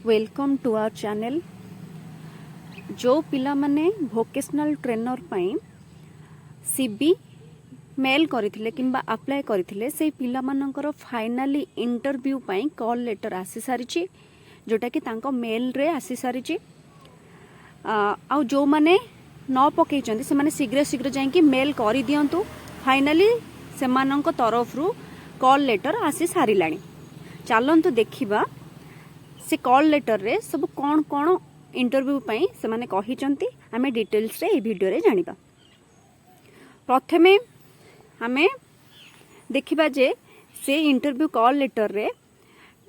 Welcome to our channel. जो पिला माने वोकेशनल ट्रेनर पाई सीबी मेल करथिले किंबा अप्लाई करथिले से पिला मानकर फाइनली इंटरव्यू पाई कॉल लेटर आसी सारिची जोटा कि तांको मेल रे आसी सारिची। आ जो माने न पकई चंदी से माने शीघ्र शीघ्र जाई कि मेल करि दियंतु। फाइनली से मानक तरफ रु कॉल लेटर आसी सारिलाणी। चलंतु देखिबा से कॉल लेटर रे सब कौन कौन इंटरव्यू पाई से माने कही चंती आमे डिटेल्स रे ए वीडियो रे जानिबा। प्रथमे आमे देखिबा जे से इंटरव्यू कॉल लेटर रे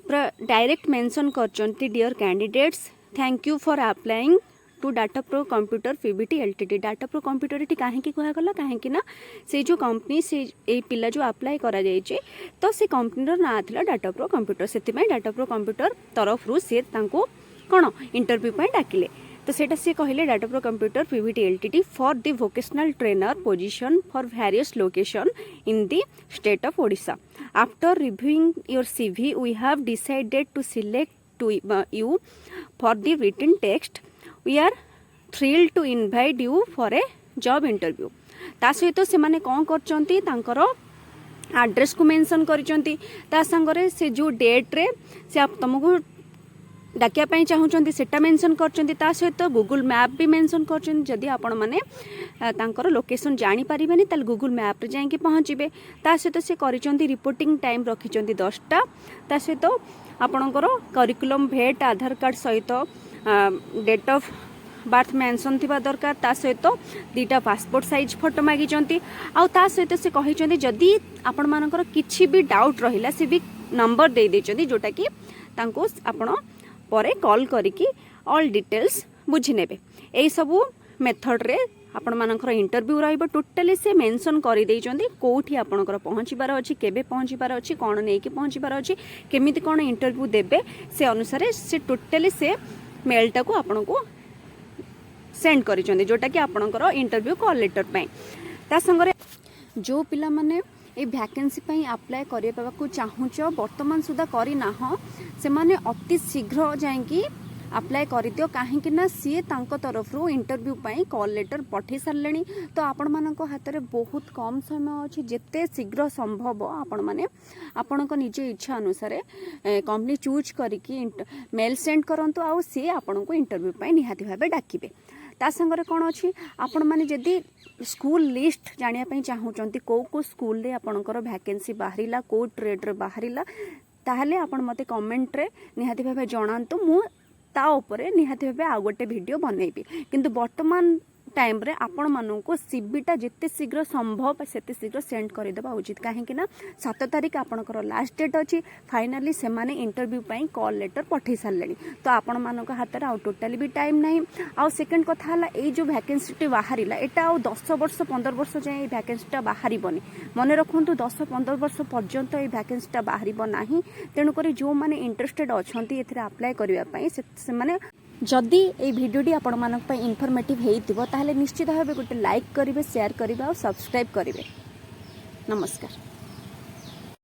डायरेक्ट मेंशन करचंती dear candidates thank you for applying to data pro computer PBT LTD. Data pro computer एटी काहे की कहा गला काहे ना से जो कंपनी से ए पिला जो अप्लाई करा जायचे तो से कंपनी रो ना थिला डाटा प्रो कंप्यूटर। सेति में डाटा प्रो कंप्यूटर तरफ रु से तांको कोन इंटरव्यू पय डाकिले तो सेटा से कहले data pro computer PBT LTD for the vocational trainer position for various location in the state of Odisha. After reviewing your CV we have decided to select to you for the written text. We are thrilled to invite you for a job interview. ता सहित से माने कौन करचंती तांकर address को mention करिचंती ता संगरे से जो डेट रे से आप तुमको डाकिया पई चाहउचंती सेटा मेंशन करचंती। ता सहित गूगल मैप भी मेंशन करचंती जदी आपण माने तांकर लोकेशन जानि परिबेनी ताल गूगल मैप रे जाई के पहुंचीबे। ता सहित से करिचंती रिपोर्टिंग टाइम रखिचंती 10 टा। ता सहित आपणकर करिकुलम भेट आधार कार्ड सहित डेट ऑफ बर्थ मेंशन थिबा दरकार। ता सहित दीटा पासपोर्ट साइज फोटो मागी चंती। आ ता सहित से कहि चंती जदी आपण मानकर किछि भी डाउट रहिला से भी नंबर दे दे चंती जोटा कि तांको आपण परे कॉल करिकी ऑल डिटेल्स बुझी नेबे। एई सबु मेथड रे आपण मानकर इंटरव्यू रहइबो। टोटली से मेंशन करि देइ चंती कोठी आपणकर पहुंचीबार अछि केबे पहुंचीबार अछि कोन नै कि पहुंचीबार अछि केमिति कोन इंटरव्यू देबे से अनुसार से टोटली से मेलटा को आपण को सेंड करि चंदी जोटा कि आपणकर इंटरव्यू कॉल लेटर पय। ता संगरे जो पिला माने ए वैकेंसी पई अप्लाई करिबा को चाहूच वर्तमान सुधा करि ना हो से माने अति शीघ्र जाईकी अप्लाई करि दियो काहे कि ना सी तांको तरफ रो इंटरव्यू पई कॉल लेटर पठे सरलेनी। तो आपण मानको हाथ रे बहुत कम समय अछि जेते शीघ्र संभव आपण माने आपण को निज इच्छा अनुसार कंपनी चूज करिकी मेल सेंड करंतु आ सी आपण को इंटरव्यू पई निहाती भाबे डाकिबे। ता संगरे कोन अछि आपण माने जदी स्कूल लिस्ट जानिया पई चाहउचंती को स्कूल रे आपणकर वैकेंसी बाहरिला को ट्रेड रे बाहरिला ताहले आपण मते कमेंट रे निहाती भाबे जणांतु मु ता ऊपर निहाती भाबे आ गोटे वीडियो बनैबी। किंतु वर्तमान टाइम रे आपण माननको सीबीटा जेते शीघ्र संभव सेते शीघ्र सेंड करि देबा उचित काहे कि ना 7 तारिख आपणकर लास्ट डेट अछि। फाइनली से माने इंटरव्यू पई कॉल लेटर पठै सारलेनी तो आपण मानक हाथ रे आ टोटली भी टाइम नाही। आ सेकंड कथा हला ए जो वैकेंसी टे बाहरिला एटा आ 10 वर्ष 15 वर्ष जाय ए वैकेंसी टा बाहरिबनी। मने रखंतु 10-15 वर्ष पर्यंत ए वैकेंसी टा बाहरिबो नाही। तेनु करी जो माने इंटरेस्टेड अछंती एथिरे अप्लाई करिवा पई से माने जदि ए वीडियोटी आपण मानक पई इन्फॉर्मेटिव हेइतिबो ताहले निश्चित भाबे गोटे लाइक करिवे शेयर करिवे और सब्सक्राइब करिवे। नमस्कार।